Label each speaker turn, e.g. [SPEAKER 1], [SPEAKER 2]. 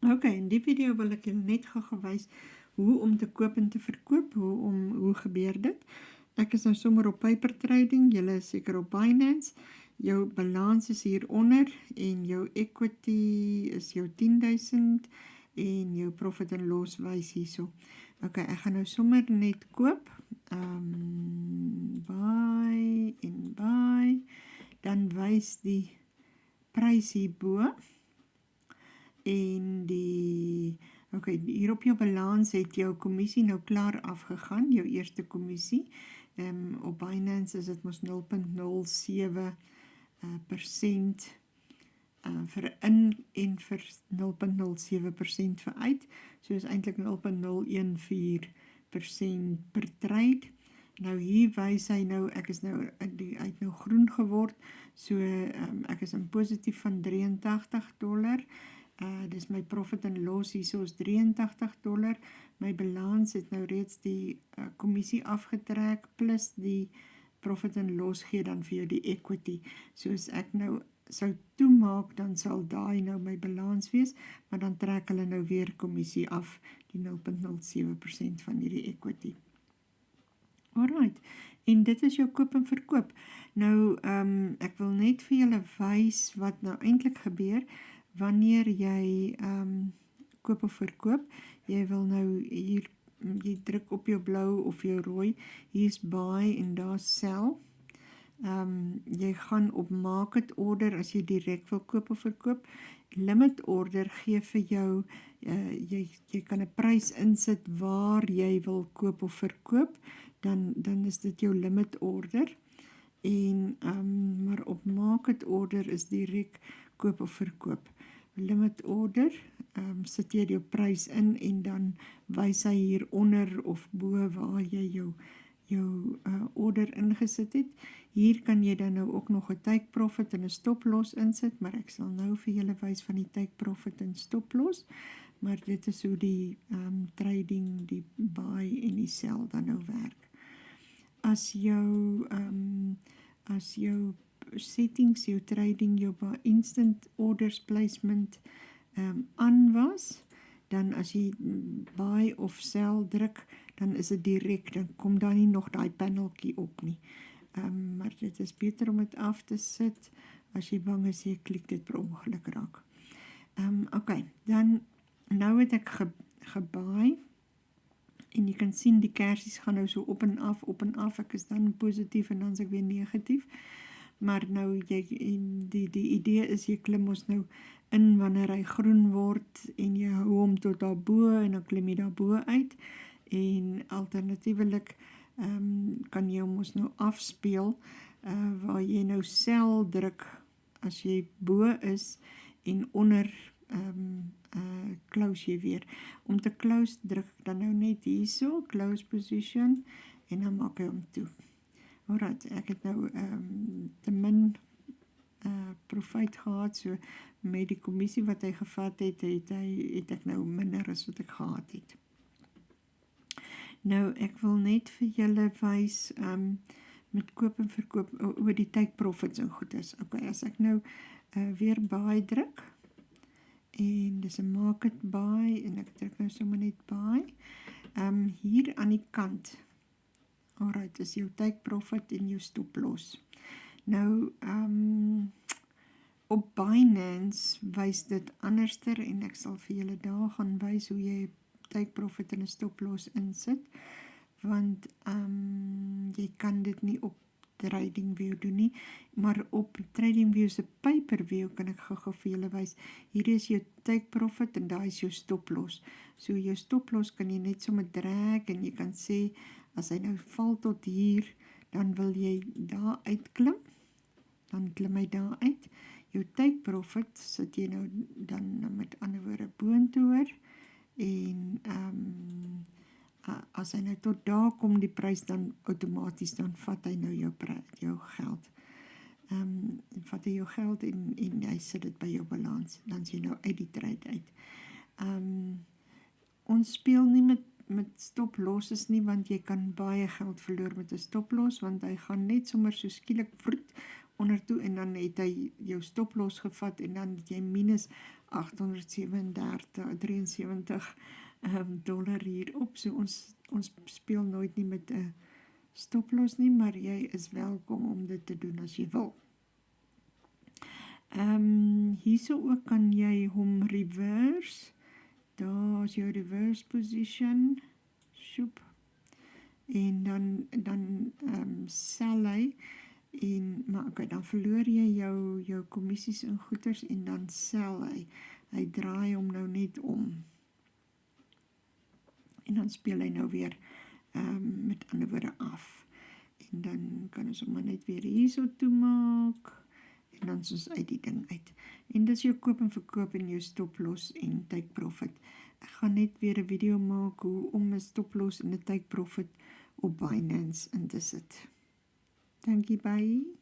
[SPEAKER 1] Ok, in die video wil ek julle net gou gewys hoe om te koop en te verkoop, hoe gebeur dit. Ek is nou sommer op Paper Trading, julle is seker op Binance, jou balans is hieronder en jou equity is jou 10.000 en jou profit and loss wys hierso. Ok, ek gaan nou sommer net koop, buy en buy, dan wys die prys hierbo. En hier op jou balans het jou kommissie nou klaar afgegaan, jou eerste kommissie. Op Binance is dit mos 0.07% vir in en vir 0.07% vir uit. So is eintlik 0.014% per trade. Nou hier wys hy nou, ek is nou uit nou groen geword, so ek is in positief van $83. Dis my profit and loss, hierso is $83. My balans het nou reeds die kommissie afgetrek, plus die profit and loss gee dan vir jou die equity. So as ek nou sou toemaak, dan sal daai nou my balans wees, maar dan trek hulle nou weer kommissie af, die 0.07% van hierdie equity. Alright, en dit is jou koop en verkoop. Nou, ek wil net vir julle wys wat nou eintlik gebeur, wanneer jy koop of verkoop. Jy wil nou hier, jy druk op jou blou of jou rooi, hier is buy en daar is sell. Jy gaan op market order as jy direct wil koop of verkoop. Limit order gee vir jou, jy kan 'n prys insit waar jy wil koop of verkoop, dan is dit jou limit order. En maar op market order is direct koop of verkoop. Limit order, sit jy jou prys in en dan wys hy hier onder of bo waar jy jou order ingesit het. Hier kan jy dan nou ook nog 'n take profit en 'n stop loss insit, maar ek sal nou vir julle wys van die take profit en stop loss. Maar dit is hoe die trading, die buy en die sell dan nou werk. As jou settings, jou trading, jou instant orders placement aan was, dan as jy buy of sell druk, dan is dit direct, dan kom daar nie nog die paneltjie op nie. Maar dit is beter om dit af te sit, as jy bang is, jy klik dit per ongeluk raak. Ok, dan nou het ek gebuy, en jy kan sien die kersies gaan nou so op en af, ek is dan positief en dan is ek weer negatief. Maar nou, die idee is, jy klim ons nou in wanneer hy groen word, en jy hou hom tot daarbo, en dan klim jy daarbo uit, en alternatiewelik kan jy hom ons nou afspeel, waar jy nou sell druk, as jy bo is, en onder close jy weer. Om te close druk dan nou net hierso, close position, en dan maak hy hom toe. Alright, ek het nou te min profit gehad, so met die kommissie wat hy gevat het, het ek nou minder as wat ek gehad het. Nou, ek wil net vir julle wys, met koop en verkoop, oor die take profits en goed is. Ok, as ek nou weer buy druk, en dis 'n market buy, en ek druk nou sommer net buy, hier aan die kant, alright, is jou take profit en jou stop loss. Nou, op Binance wys dit anderster, en ek sal vir julle daar gaan wys hoe jy take profit en 'n stop loss insit, want jy kan dit nie op TradingView doen nie, maar op TradingView se Pay-per-view kan ek gou vir julle wys. Hier is jou take profit en daar is jou stop loss. So jou stop loss kan jy net sommer drag en jy kan sê, as hy nou val tot hier, dan wil jy daar uitklim, dan klim hy daar uit. Jou take profit sit jy nou dan met ander woorde boontoe hoor, en as hy nou tot daar kom die prys, dan outomaties, dan vat hy nou jou geld. Vat hy jou geld en hy sit dit by jou balans, dan is jy nou uit die trade uit. Ons speel nie met stop losses nie, want jy kan baie geld verloor met 'n stop loss, want hy gaan net sommer so skielik vroet onder toe, en dan het hy jou stop loss gevat, en dan het jy minus $873 dollar hierop. So ons speel nooit nie met 'n stoploss nie, maar jy is welkom om dit te doen as jy wil. Hierso ook kan jy hom reverse. Daar is jou reverse position. Sjoep. En dan sell hy. Maar okay, dan verloor jy jou kommissies en goeders en dan sell hy. Hy draai hom nou net om. En dan speel hy nou weer met ander woorde af. En dan kan ons hom net weer hierso toe maak. En dan is ons uit die ding uit. En dis jou koop en verkoop en jou stoploss en take profit. Ek gaan net weer 'n video maak hoe om 'n stoploss en 'n take profit op Binance in te sit. Dankie, bye.